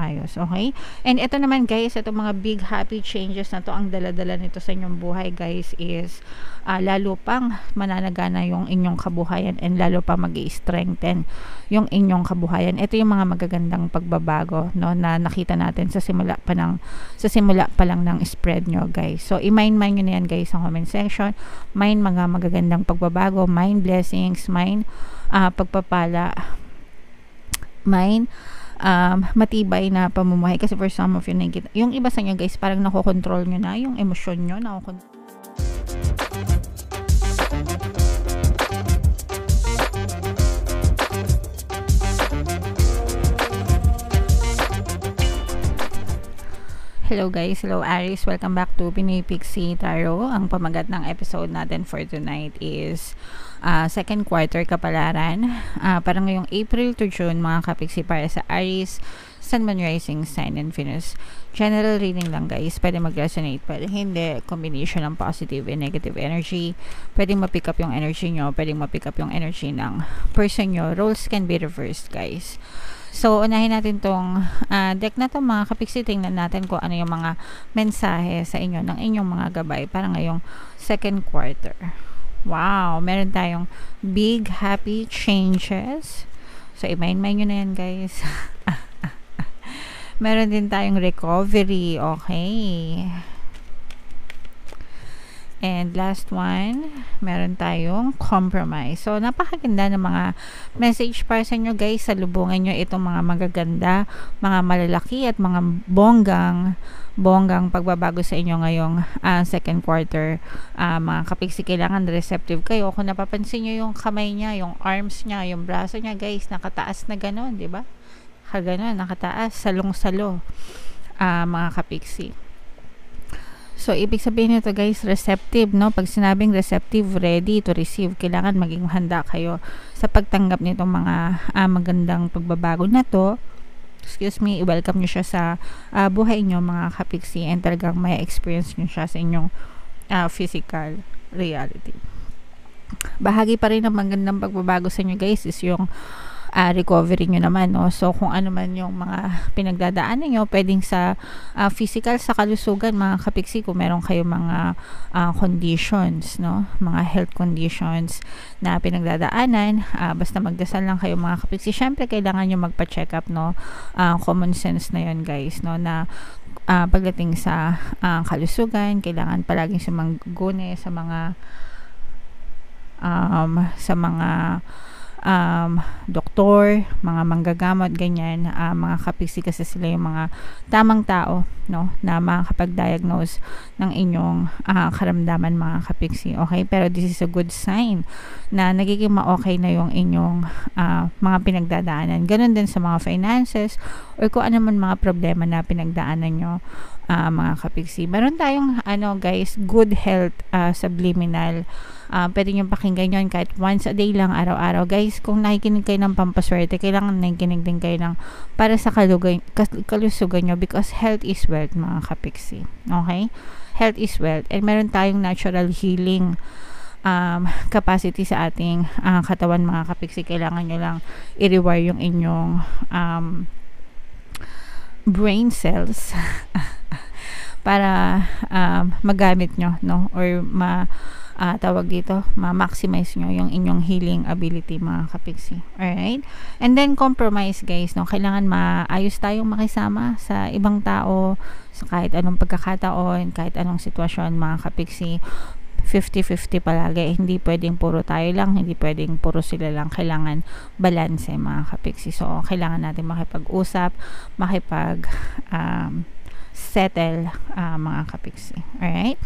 maayos, okay? And ito naman guys, itong mga big happy changes na to, ang dala-dala nito sa inyong buhay guys is lalo pang mananagana yung inyong kabuhayan and lalo pa mag-i-strengthen yung inyong kabuhayan. Ito yung mga magagandang pagbabago, no, na nakita natin sa simula pa lang ng spread nyo guys. So i-mind nyo na yan guys sa comment section. Mind mga magagandang pagbabago, mind blessings, mind pagpapala, mind matibay na pamumuhay. Kasi for some of you, yung iba sa inyo guys, parang nakokontrol nyo na yung emosyon nyo, Hello guys, hello Aries, welcome back to Pinoy Pixie Tarot. Ang pamagat ng episode natin for tonight is second quarter kapalaran para ngayong April to June mga kapixie para sa Aries, Sun, Moon, Rising, Sign, and Venus. General reading lang guys, pwede mag-resonate, pwede hindi, combination ng positive and negative energy. Pwedeng ma-pick up yung energy nyo, pwedeng ma-pick up yung energy ng person nyo. Roles can be reversed guys. So, unahin natin tong deck na to mga kapixie. Tingnan natin kung ano yung mga mensahe sa inyo ng inyong mga gabay para ngayong second quarter. Wow! Meron tayong big happy changes. So, i-mind nyo na yan guys. Meron din tayong recovery. Okay. And last one, meron tayong compromise. So, napakaganda ng mga message para sa inyo guys. Salubungan nyo itong mga magaganda, mga malalaki at mga bonggang pagbabago sa inyo ngayong second quarter. Mga kapixie, kailangan receptive kayo. Kung napapansin nyo yung kamay niya, yung arms niya, yung braso niya guys, nakataas na gano'n, di ba? Gano'n, nakataas, salong-salo, mga kapixie. So, ibig sabihin nito guys, receptive, no? Pag sinabing receptive, ready to receive, kailangan maging handa kayo sa pagtanggap nitong mga magandang pagbabago na to. Excuse me, i-welcome nyo siya sa buhay nyo mga kapixie, and talagang may experience nyo siya sa inyong physical reality. Bahagi pa rin ng magandang pagbabago sa inyo guys is yung recovery nyo naman, no? So, kung ano man yung mga pinagdadaanan nyo, pwedeng sa physical, sa kalusugan, mga kapixie, kung meron kayong mga conditions, no? Mga health conditions na pinagdadaanan, basta magdasal lang kayo mga kapixie. Syempre, kailangan nyo magpa-check up, no? Common sense na yun, guys, no? Na pagdating sa kalusugan, kailangan palaging sumangguni sa mga doktor, mga manggagamot, ganyan, mga kapixie, kasi sila yung mga tamang tao, no, na makakapag-diagnose ng inyong karamdaman mga kapixie. Okay, pero this is a good sign na nagiging ma-okay na yung inyong mga pinagdadaanan. Ganun din sa mga finances or kung ano man mga problema na pinagdaanan nyo, mga kapixie. Meron tayong guys, good health, subliminal. Pwede nyo pakinggan yun kahit once a day lang, araw-araw guys. Kung nakikinig kayo ng pampaswerte, kailangan nakikinig din kayo ng para sa kalusugan nyo, because health is wealth mga kapixie. Okay, health is wealth, and meron tayong natural healing capacity sa ating katawan mga kapixie. Kailangan nyo lang i-rewire yung inyong brain cells para magamit nyo, no, or tawag dito, ma-maximize nyo yung inyong healing ability mga kapixie. Alright? And then compromise guys, no? Kailangan maayos tayong makisama sa ibang tao, sa kahit anong pagkakataon, kahit anong sitwasyon mga kapixie. 50-50 palagi. Hindi pwedeng puro tayo lang, hindi pwedeng puro sila lang. Kailangan balance mga kapixie. So, kailangan natin makipag-usap, settle mga kapixie. Alright?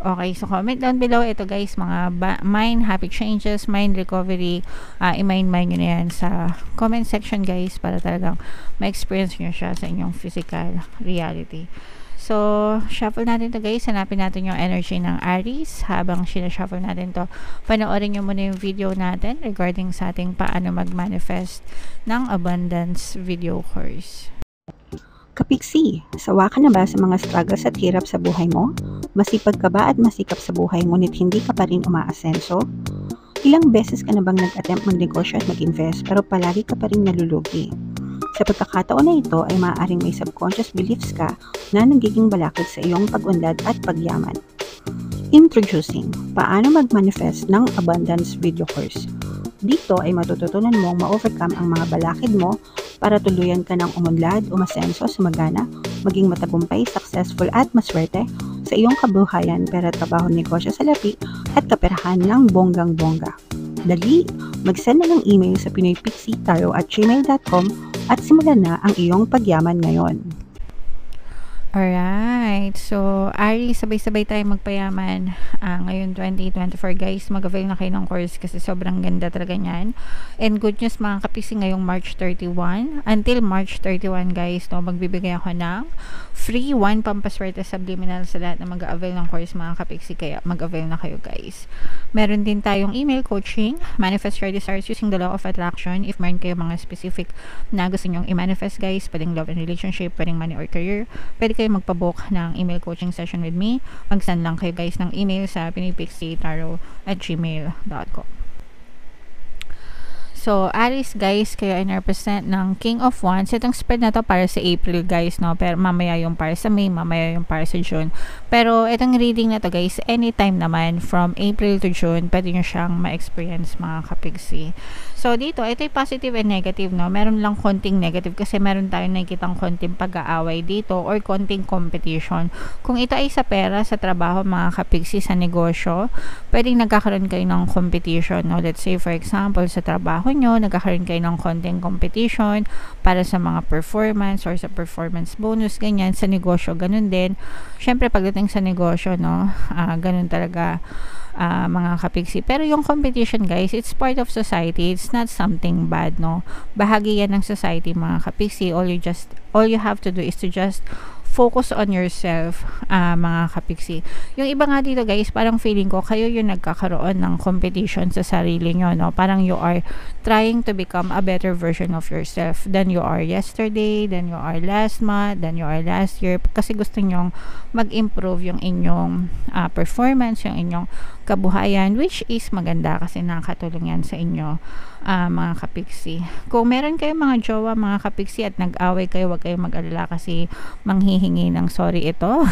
Okay, so comment down below. Ito guys, mga mind happy changes, mind recovery, i-mind nyo na yan sa comment section guys, para talagang ma-experience nyo siya sa inyong physical reality. So, shuffle natin to guys. Hanapin natin yung energy ng Aries. Habang sinashuffle natin to, panoorin nyo muna yung video natin regarding sa ating paano mag-manifest ng abundance video course. Kapixie, sawa ka na ba sa mga struggles at hirap sa buhay mo? Masipag ka ba at masikap sa buhay ngunit hindi ka pa rin umaasenso? Ilang beses ka na bang nag-attempt magnegosyo at mag-invest pero palagi ka pa rin nalulugi? Sa pagkakataon na ito ay maaaring may subconscious beliefs ka na nagiging balakid sa iyong pag-unlad at pagyaman. Introducing, paano mag-manifest ng abundance video course. Dito ay matututunan mong ma-overcome ang mga balakid mo para tuluyan ka ng umunlad, umasenso, sumagana, maging matagumpay, successful at maswerte sa iyong kabuhayan, pera, trabaho, negosyo, salapi at kaperahan ng bonggang-bongga. Dali, mag-send na ng email sa pinoypixie@gmail.com at simulan na ang iyong pagyaman ngayon. Alright. So, Ari, sabay-sabay tayong magpayaman. Ngayon, 2024, guys. Mag-avail na kayo ng course kasi sobrang ganda talaga niyan. And good news, mga kapiksi, ngayong March 31. Until March 31, guys, no, magbibigay ako ng free 1 pampaswerte subliminal sa lahat na mag-avail ng course, mga kapiksi. Kaya, mag-avail na kayo, guys. Meron din tayong email coaching, manifest your desires using the law of attraction. If meron kayo mga specific na gusto nyong i-manifest, guys, pwedeng love and relationship, pwedeng money or career, pwede kayo magpabook ng email coaching session with me. Mag-send lang kayo, guys, ng email sa pinoypixietarot@gmail.com. So, Aries, guys, kayo ay represent ng King of Wands. Itong spread na to para sa April, guys, no? Pero mamaya yung para sa May, mamaya yung para sa June. Pero itong reading na to, guys, anytime naman from April to June, pwede nyo siyang ma-experience, mga kapigsi. So, dito, ito yung positive and negative, no? Meron lang konting negative kasi meron tayong nakikitang konting pag-aaway dito or konting competition. Kung ito ay sa pera, sa trabaho, mga kapigsi, sa negosyo, pwedeng nagkakaroon kayo ng competition, no? Let's say, for example, sa trabaho nyo, nagkakaroon kayo ng konting competition para sa mga performance or sa performance bonus, ganyan. Sa negosyo, ganun din. Syempre, pagdating sa negosyo, no, ganun talaga, mga kapigsi. Pero yung competition, guys, it's part of society. It's not something bad, no? Bahagi yan ng society, mga kapigsi. All you have to do is to just focus on yourself, mga kapigsi. Yung iba nga dito, guys, parang feeling ko kayo yung nagkakaroon ng competition sa sarili nyo, no? Parang you are trying to become a better version of yourself than you are yesterday, than you are last month, than you are last year, kasi gusto nyong mag-improve yung inyong performance, yung inyong kabuhayan, which is maganda kasi nakatulong yan sa inyo, mga kapigsi. Kung meron kayong mga jowa, mga kapigsi, at nag-away kayo, huwag kayong mag-alala kasi manghihingi ng sorry ito.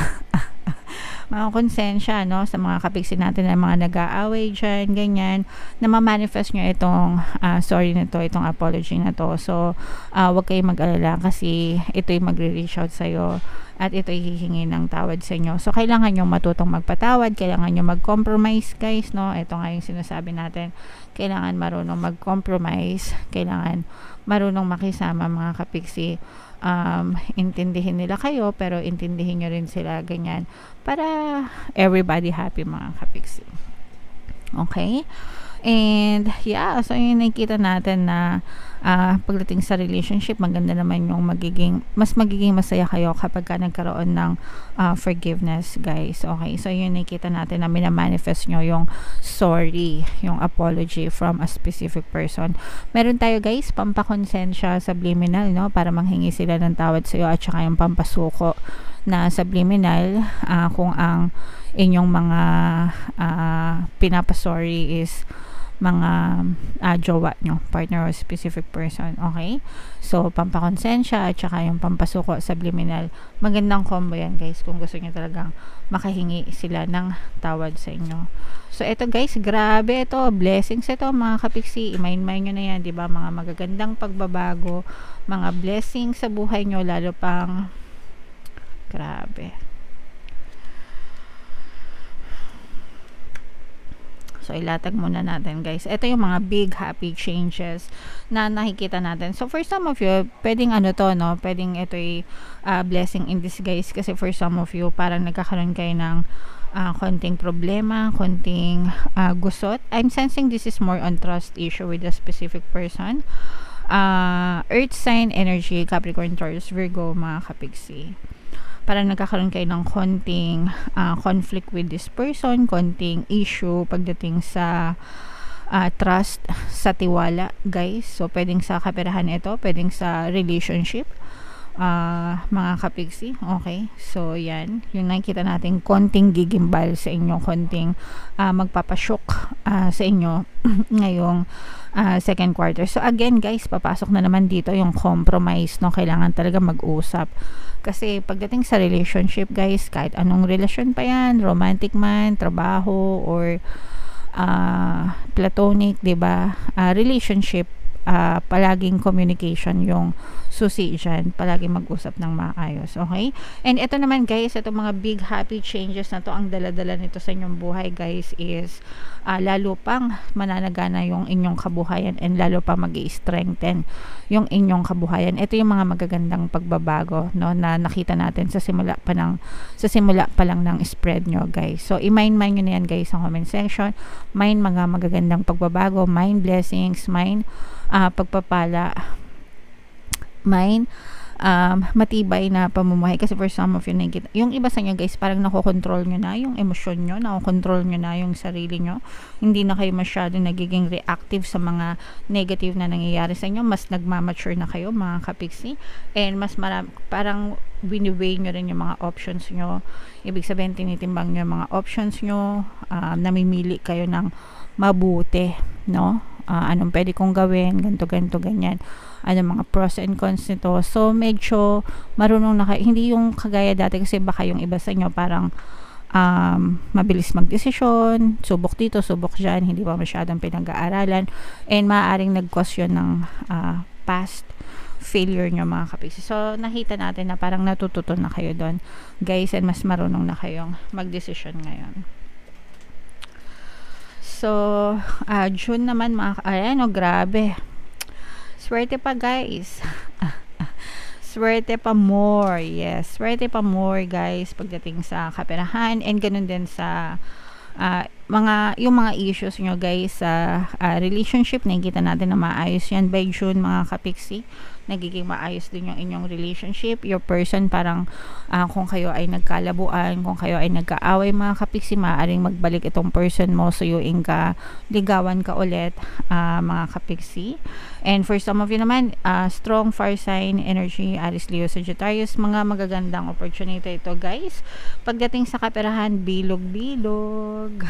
Mga konsensya, no, sa mga kapigsi natin na mga nag-aaway dyan, ganyan, na ma-manifest nyo itong sorry na to, itong apology na to. So, huwag kayong mag-alala kasi ito yung magre-reach out sa'yo at ito hihingi ng tawad sa inyo. So, kailangan nyo matutong magpatawad, kailangan nyo mag-compromise, guys, no? Ito nga yung sinasabi natin. Kailangan marunong mag-compromise, kailangan marunong makisama, mga kapigsi. Intindihin nila kayo, pero intindihin nyo rin sila, ganyan, para everybody happy, mga kapigsi. Okay? And yeah, so yung nakikita natin na pagdating sa relationship, maganda naman yung mas magiging masaya kayo kapag ka nagkaroon ng forgiveness, guys. Okay, so yun nakikita natin na minamanifest nyo yung sorry, yung apology from a specific person. Meron tayo, guys, pampakonsensya subliminal, no, para manghingi sila ng tawad sa iyo, at saka yung pampasuko na subliminal, kung ang inyong mga pinapasorry is mga jowa nyo, partner or specific person. Okay, so pampakonsensya at saka yung pampasuko subliminal, magandang combo yan, guys, kung gusto nyo talagang makahingi sila ng tawad sa inyo. So eto, guys, grabe ito, blessings ito, mga kapigsi. I-mind nyo na yan, diba? Mga magagandang pagbabago, mga blessings sa buhay nyo, lalo pang grabe. So, ilatag muna natin, guys. Ito yung mga big happy changes na nakikita natin. So, for some of you, pwedeng no? Pwedeng ito'y blessing in disguise kasi for some of you, parang nagkakaroon kayo ng konting problema, konting gusot. I'm sensing this is more on trust issue with a specific person. Earth sign energy, Capricorn, Taurus, Virgo, mga kapigsi. Parang nagkakaroon kayo ng konting conflict with this person, konting issue pagdating sa trust, sa tiwala, guys. So, pwedeng sa kaperahan ito, pwedeng sa relationship. mga kapigsi. Okay, so yan yung nakikita natin, konting gigimbal sa inyo, konting magpapasyok sa inyo ngayong second quarter. So again guys, papasok na naman dito yung compromise, no? Kailangan talaga mag-usap kasi pagdating sa relationship guys, kahit anong relasyon pa yan, romantic man, trabaho, or platonic, 'di ba? Relationship, palaging communication yung susi dyan, palaging mag-usap ng maayos, okay? And ito naman guys, ito mga big happy changes na to, ang dala-dala nito sa inyong buhay guys is lalo pang mananagana yung inyong kabuhayan, and lalo pa mag-i-strengthen yung inyong kabuhayan. Ito yung mga magagandang pagbabago, no, na nakita natin sa simula pa lang ng spread nyo guys. So i-mind nyo na yan guys sa comment section. Mind mga magagandang pagbabago, mind blessings, mind pagpapala, mind matibay na pamumuhay. Kasi for some of you, yung iba sa inyo guys, parang nakokontrol nyo na yung emosyon nyo, nakokontrol nyo na yung sarili nyo, hindi na kayo masyadong nagiging reactive sa mga negative na nangyayari sa inyo, mas nagmamature na kayo mga kapiksi, and mas parang wini-weigh nyo rin yung mga options nyo. Ibig sabihin, tinitimbang nyo yung mga options nyo, namimili kayo ng mabuti, no? Anong pwede kong gawin, ganto, ganyan, ano mga pros and cons nito. So medyo marunong na kayo, hindi yung kagaya dati, kasi baka yung iba sa inyo parang mabilis magdesisyon, subok dito, subok dyan, hindi pa masyadong pinag-aaralan, and maaaring nag-cause yun ng past failure nyo mga kapiksi. So nakita natin na parang natututo na kayo doon guys, and mas marunong na kayong magdesisyon ngayon. So June naman ayan, grabe, swerte pa guys. Swerte pa more, yes, swerte pa more guys pagdating sa kaperahan, and ganun din sa yung mga issues nyo guys sa relationship. Nakikita natin na maayos yan by June mga kapiksi. Nagiging maayos din yung inyong relationship. Your person, parang kung kayo ay nagkalabuan, kung kayo ay nagkaaway mga kapiksi, maaaring magbalik itong person mo, suyuin ka, ligawan ka ulit mga kapiksi. And for some of you naman, strong fire sign energy, Aries, Leo, Sagittarius, mga magagandang opportunity ito guys. Pagdating sa kaperahan, bilog-bilog.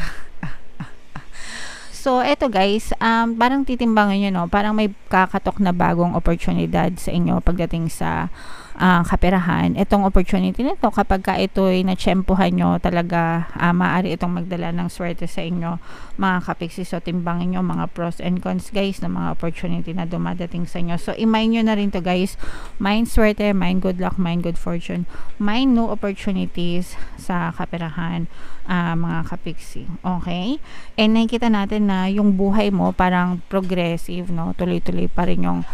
So, eto guys, parang titimbangan nyo, no? Parang may kakatok na bagong oportunidad sa inyo pagdating sa kaperahan. Itong opportunity nito, kapag ka ito'y natsyempohan nyo, talaga maaari itong magdala ng swerte sa inyo mga kapiksi. So, timbangin nyo mga pros and cons guys ng mga opportunity na dumadating sa inyo. So, i-mind nyo na rin to guys. Mind swerte, mind good luck, mind good fortune, mind new opportunities sa kaperahan mga kapiksi. Okay? And nakikita natin na yung buhay mo parang progressive, no? Tuloy-tuloy pa rin yung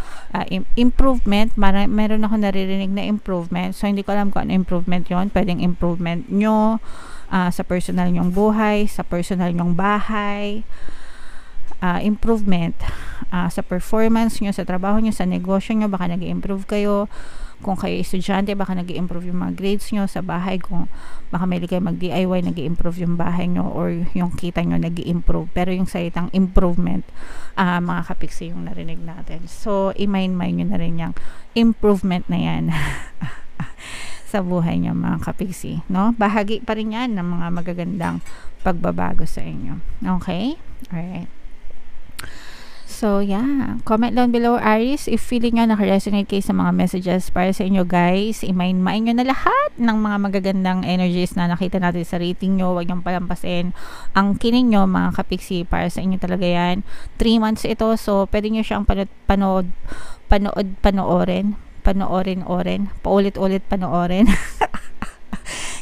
improvement. Meron ako naririnig na improvement. So, hindi ko alam kung ano improvement yon. Pwedeng improvement nyo sa personal nyong buhay, sa personal nyong bahay, improvement sa performance nyo, sa trabaho nyo, sa negosyo nyo, baka nag-i-improve kayo. Kung kayo estudyante, baka nag-i-improve yung mga grades nyo. Sa bahay, kung baka may kayo mag-DIY, nag-i-improve yung bahay nyo, or yung kita nyo nag-i-improve. Pero yung salitang improvement, mga kapiksi yung narinig natin. So, i-mind nyo na rin yung improvement na yan sa buhay nyo mga kapiksi, no? Bahagi pa rin yan ng mga magagandang pagbabago sa inyo. Okay? Alright. So, yeah. Comment down below, Aries, if feeling nyo nakaresonate kayo sa mga messages para sa inyo, guys. I-mind nyo na lahat ng mga magagandang energies na nakita natin sa rating nyo. Huwag nyo palampasin ang kining nyo, mga kapiksi. Para sa inyo talaga yan. 3 months ito. So, pwede nyo siyang panoorin. Paulit-ulit panoorin.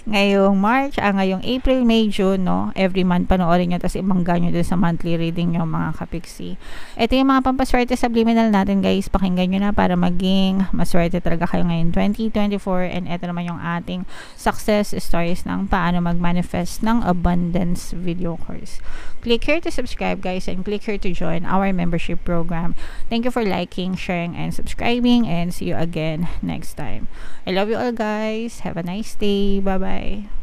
Ngayong March, ngayong April, May, June, no? Every month panoorin nyo, tapos ibangga nyo din sa monthly reading nyo, mga kapiksi. Ito yung mga pampaswerte subliminal natin, guys. Pakinggan nyo na para maging maswerte talaga kayo ngayon 2024. And ito naman yung ating success stories ng paano mag-manifest ng abundance video course. Click here to subscribe, guys, and click here to join our membership program. Thank you for liking, sharing, and subscribing, and see you again next time. I love you all, guys. Have a nice day. Bye-bye.